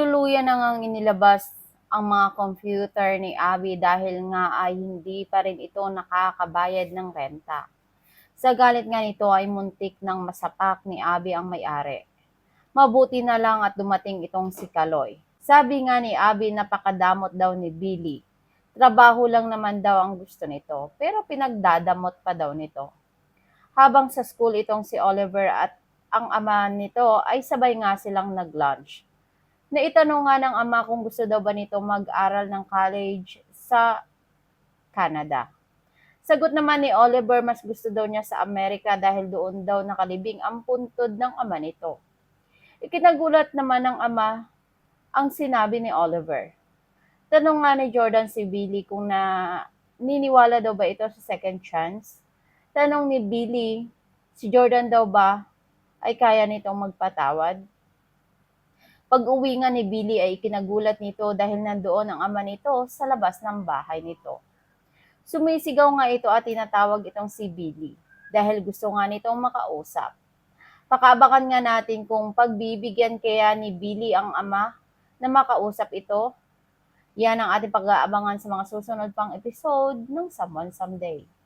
Tuluyan na ngang inilabas ang mga computer ni Abby dahil nga ay hindi pa rin ito nakakabayad ng renta. Sa galit nga nito ay muntik ng masapak ni Abby ang may-ari. Mabuti na lang at dumating itong si Kaloy. Sabi nga ni Abby napakadamot daw ni Billy. Trabaho lang naman daw ang gusto nito, pero pinagdadamot pa daw nito. Habang sa school itong si Oliver at ang ama nito ay sabay nga silang nag-lunch. Naitanong nga ng ama kung gusto daw ba nito mag-aral ng college sa Canada. Sagot naman ni Oliver mas gusto daw niya sa Amerika dahil doon daw nakalibing ang puntod ng ama nito. Ikinagulat naman ng ama ang sinabi ni Oliver. Tanong nga ni Jordan si Billy kung niniwala daw ba ito sa second chance. Tanong ni Billy, si Jordan daw ba ay kaya nitong magpatawad? Pag-uwi nga ni Billy ay ikinagulat nito dahil nandoon ang ama nito sa labas ng bahay nito. Sumisigaw nga ito at tinatawag itong si Billy dahil gusto nga nitong makausap. Pakaabangan nga natin kung pagbibigyan kaya ni Billy ang ama na makausap ito. Yan ang ating pag-aabangan sa mga susunod pang episode ng Someone Someday.